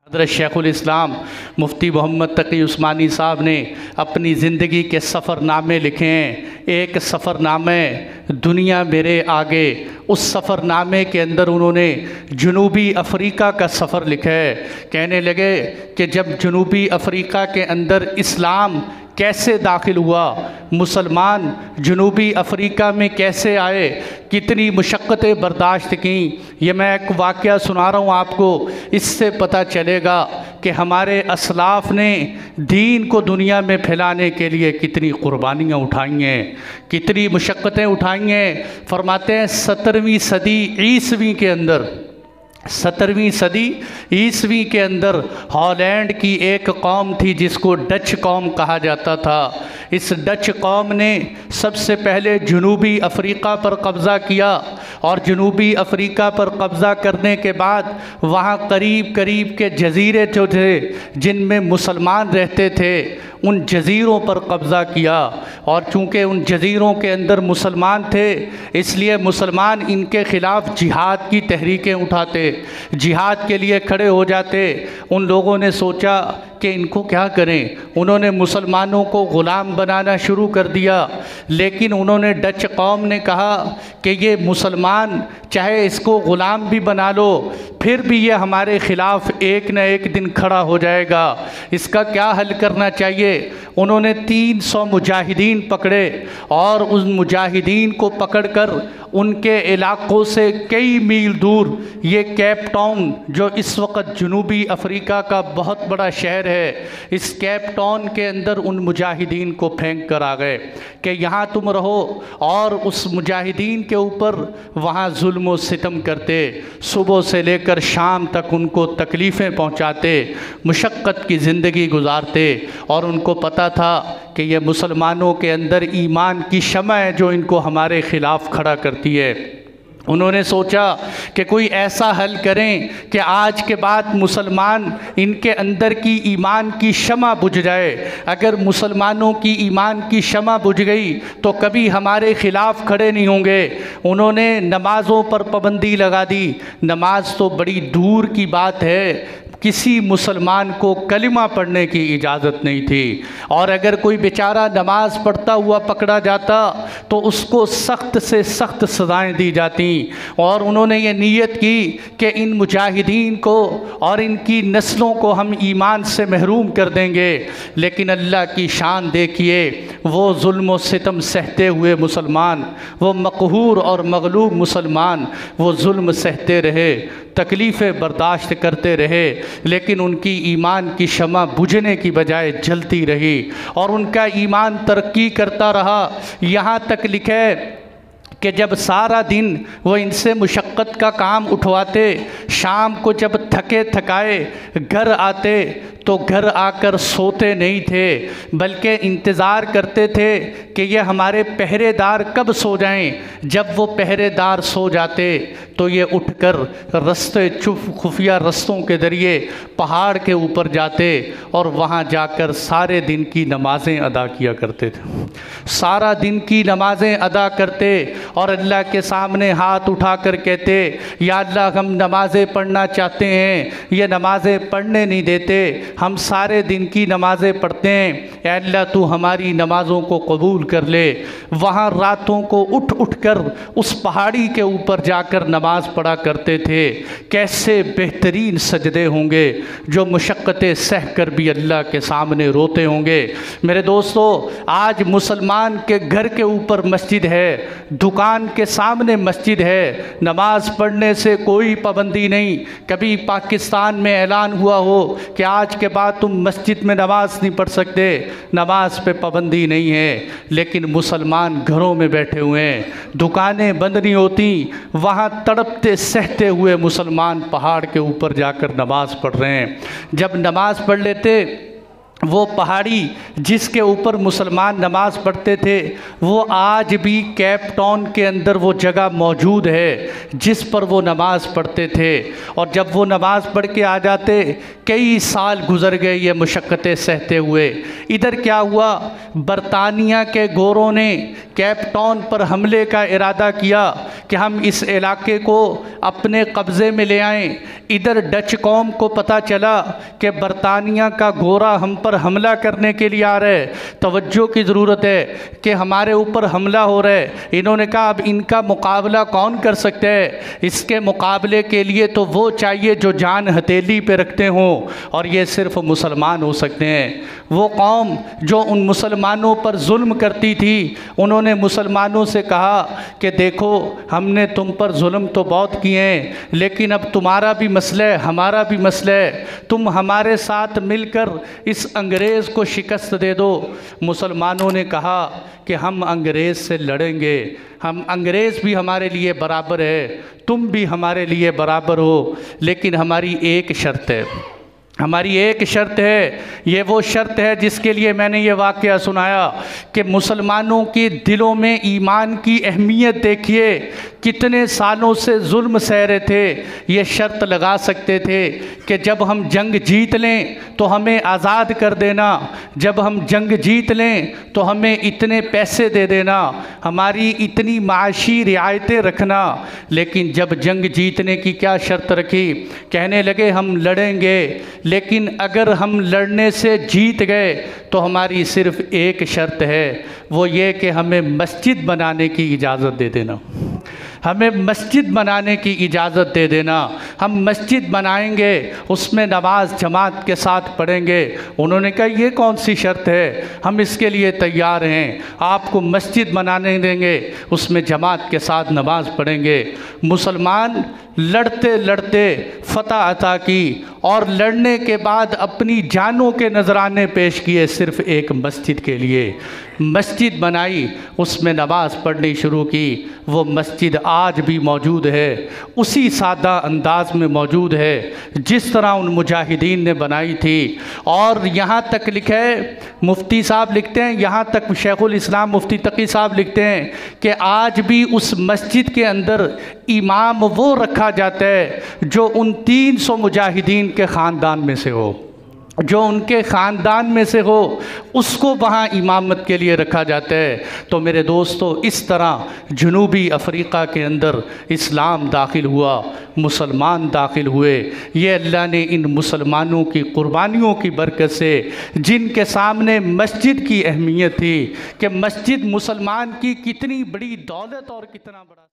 हज़रत शेखुल इस्लाम मुफ्ती मोहम्मद तकी उस्मानी साहब ने अपनी ज़िंदगी के सफ़रनामे लिखे हैं। एक सफ़रनामे दुनिया मेरे आगे, उस सफ़रनामे के अंदर उन्होंने जनूबी अफ़रीका का सफ़र लिखा है। कहने लगे कि जब जनूबी अफ़रीका के अंदर इस्लाम कैसे दाखिल हुआ, मुसलमान जनूबी अफ़रीका में कैसे आए, कितनी मुशक्क़तें बर्दाश्त की, ये मैं एक वाक़या सुना रहा हूँ आपको। इससे पता चलेगा कि हमारे असलाफ़ ने दीन को दुनिया में फैलाने के लिए कितनी क़ुरबानियाँ उठाई हैं, कितनी मुशक्क़तें उठाई हैं। फरमाते हैं 17वीं सदी ईसवी के अंदर, 17वीं सदी ईसवी के अंदर हॉलैंड की एक कौम थी जिसको डच कौम कहा जाता था। इस डच कौम ने सबसे पहले जनूबी अफ़रीका पर कब्ज़ा किया और जनूबी अफ़रीका पर कब्ज़ा करने के बाद वहाँ करीब करीब के जज़ीरे जो थे जिनमें मुसलमान रहते थे, उन जज़ीरों पर कब्ज़ा किया। और चूँकि उन जज़ीरों के अंदर मुसलमान थे, इसलिए मुसलमान इनके ख़िलाफ़ जिहाद की तहरीकें उठाते, जिहाद के लिए खड़े हो जाते। उन लोगों ने सोचा कि इनको क्या करें, उन्होंने मुसलमानों को ग़ुलाम बनाना शुरू कर दिया। लेकिन उन्होंने डच कौम ने कहा कि ये मुसलमान चाहे इसको ग़ुलाम भी बना लो, फिर भी ये हमारे ख़िलाफ़ एक न एक दिन खड़ा हो जाएगा, इसका क्या हल करना चाहिए। उन्होंने 300 मुजाहिदीन पकड़े और उन मुजाहिदीन को पकड़कर उनके इलाक़ों से कई मील दूर, ये केप टाउन जो इस वक्त जनूबी अफ़रीका का बहुत बड़ा शहर है, इस केप टाउन के अंदर उन मुजाहिदीन को फेंक कर आ गए कि यहाँ तुम रहो। और उस मुजाहिदीन के ऊपर वहाँ जुल्म व सितम करते, सुबह से लेकर शाम तक उनको तकलीफ़ें पहुँचाते, मुशक्क़त की ज़िंदगी गुजारते। और उनको पता था कि ये मुसलमानों के अंदर ईमान की शम्अ है जो इनको हमारे ख़िलाफ़ खड़ा करती है। उन्होंने सोचा कि कोई ऐसा हल करें कि आज के बाद मुसलमान, इनके अंदर की ईमान की शम्अ बुझ जाए। अगर मुसलमानों की ईमान की शम्अ बुझ गई तो कभी हमारे ख़िलाफ़ खड़े नहीं होंगे। उन्होंने नमाज़ों पर पाबंदी लगा दी। नमाज तो बड़ी दूर की बात है, किसी मुसलमान को कलिमा पढ़ने की इजाज़त नहीं थी। और अगर कोई बेचारा नमाज़ पढ़ता हुआ पकड़ा जाता तो उसको सख्त से सख्त सज़ाएँ दी जाती। और उन्होंने ये नीयत की कि इन मुजाहिदीन को और इनकी नस्लों को हम ईमान से महरूम कर देंगे। लेकिन अल्लाह की शान देखिए, वो जुल्म व सितम सहते हुए मुसलमान, वो मक़हूर और मग़लूब मुसलमान, वो जुल्म सहते रहे, तकलीफ़ें बर्दाश्त करते रहे, लेकिन उनकी ईमान की शम्अ बुझने की बजाय जलती रही और उनका ईमान तरक्की करता रहा। यहाँ तक लिखे कि जब सारा दिन वो इनसे मुशक्क़त का काम उठवाते, शाम को जब थके थकाए घर आते तो घर आकर सोते नहीं थे, बल्कि इंतज़ार करते थे कि ये हमारे पहरेदार कब सो जाएं। जब वो पहरेदार सो जाते तो ये उठकर रास्ते खुफिया रस्तों के ज़रिए पहाड़ के ऊपर जाते और वहाँ जाकर सारे दिन की नमाज़ें अदा किया करते थे। सारा दिन की नमाज़ें अदा करते और अल्लाह के सामने हाथ उठाकर कहते, या अल्लाह हम नमाज़ें पढ़ना चाहते हैं, ये नमाज़ें पढ़ने नहीं देते, हम सारे दिन की नमाज़ें पढ़ते हैं, या अल्लाह तू हमारी नमाज़ों को कबूल कर ले। वहाँ रातों को उठ उठ कर उस पहाड़ी के ऊपर जाकर नमाज़ पढ़ा करते थे। कैसे बेहतरीन सजदे होंगे जो मुशक्क़तें सह कर भी अल्लाह के सामने रोते होंगे। मेरे दोस्तों, आज मुसलमान के घर के ऊपर मस्जिद है, दुकान के सामने मस्जिद है, नमाज़ पढ़ने से कोई पाबंदी नहीं। कभी पाकिस्तान में ऐलान हुआ हो कि आज के बाद तुम मस्जिद में नमाज़ नहीं पढ़ सकते, नमाज पे पाबंदी नहीं है, लेकिन मुसलमान घरों में बैठे हुए हैं, दुकानें बंद नहीं होती, वहाँ तड़पते सहते हुए मुसलमान पहाड़ के ऊपर जाकर नमाज़ पढ़ रहे हैं। जब नमाज़ पढ़ लेते, वो पहाड़ी जिसके ऊपर मुसलमान नमाज़ पढ़ते थे, वो आज भी केप टाउन के अंदर वो जगह मौजूद है जिस पर वो नमाज़ पढ़ते थे। और जब वो नमाज़ पढ़ के आ जाते, कई साल गुज़र गए ये मुशक्क़तें सहते हुए। इधर क्या हुआ बरतानिया के गोरों ने केप टाउन पर हमले का इरादा किया कि हम इस इलाके को अपने कब्ज़े में ले आएं। इधर डच कौम को पता चला कि बरतानिया का गोरा हम पर हमला करने के लिए आ रहा है, तवज्जो की ज़रूरत है कि हमारे ऊपर हमला हो रहा है। इन्होंने कहा अब इनका मुकाबला कौन कर सकता है, इसके मुकाबले के लिए तो वो चाहिए जो जान हथेली पे रखते हों, और ये सिर्फ मुसलमान हो सकते हैं। वो कौम जो उन मुसलमानों पर जुल्म करती थी, उन्होंने मुसलमानों से कहा कि देखो हमने तुम पर जुल्म तो बहुत किए हैं, लेकिन अब तुम्हारा भी मसला है, हमारा भी मसला है, तुम हमारे साथ मिलकर इस अंग्रेज़ को शिकस्त दे दो। मुसलमानों ने कहा कि हम अंग्रेज़ से लड़ेंगे, हम अंग्रेज़ भी हमारे लिए बराबर है, तुम भी हमारे लिए बराबर हो, लेकिन हमारी एक शर्त है, हमारी एक शर्त है। ये वो शर्त है जिसके लिए मैंने ये वाक़या सुनाया कि मुसलमानों के दिलों में ईमान की अहमियत देखिए, कितने सालों से जुल्म सह रहे थे। ये शर्त लगा सकते थे कि जब हम जंग जीत लें तो हमें आज़ाद कर देना, जब हम जंग जीत लें तो हमें इतने पैसे दे देना, हमारी इतनी माशी रियायतें रखना। लेकिन जब जंग जीतने की क्या शर्त रखी, कहने लगे हम लड़ेंगे, लेकिन अगर हम लड़ने से जीत गए तो हमारी सिर्फ़ एक शर्त है, वो ये कि हमें मस्जिद बनाने की इजाज़त दे देना, हमें मस्जिद बनाने की इजाज़त दे देना। हम मस्जिद बनाएंगे, उसमें नमाज जमात के साथ पढ़ेंगे। उन्होंने कहा ये कौन सी शर्त है, हम इसके लिए तैयार हैं, आपको मस्जिद बनाने देंगे, उसमें जमात के साथ नमाज पढ़ेंगे। मुसलमान लड़ते लड़ते फ़तह अता की और लड़ने के बाद अपनी जानों के नजराने पेश किए सिर्फ़ एक मस्जिद के लिए। मस्जिद बनाई, उसमें नमाज़ पढ़नी शुरू की। वो मस्जिद आज भी मौजूद है, उसी सादा अंदाज में मौजूद है जिस तरह उन मुजाहिदीन ने बनाई थी। और यहाँ तक लिखा है, मुफ्ती साहब लिखते हैं, यहाँ तक शेखुल इस्लाम मुफ्ती तकी साहब लिखते हैं कि आज भी उस मस्जिद के अंदर इमाम वो रखा जाता है जो उन 300 मुजाहिदीन के ख़ानदान में से हो, जो उनके ख़ानदान में से हो, उसको वहाँ इमामत के लिए रखा जाता है। तो मेरे दोस्तों, इस तरह जनूबी अफ्रीका के अंदर इस्लाम दाखिल हुआ, मुसलमान दाखिल हुए। ये अल्लाह ने इन मुसलमानों की कुर्बानियों की बरकत से, जिनके सामने मस्जिद की अहमियत थी कि मस्जिद मुसलमान की कितनी बड़ी दौलत और कितना बड़ा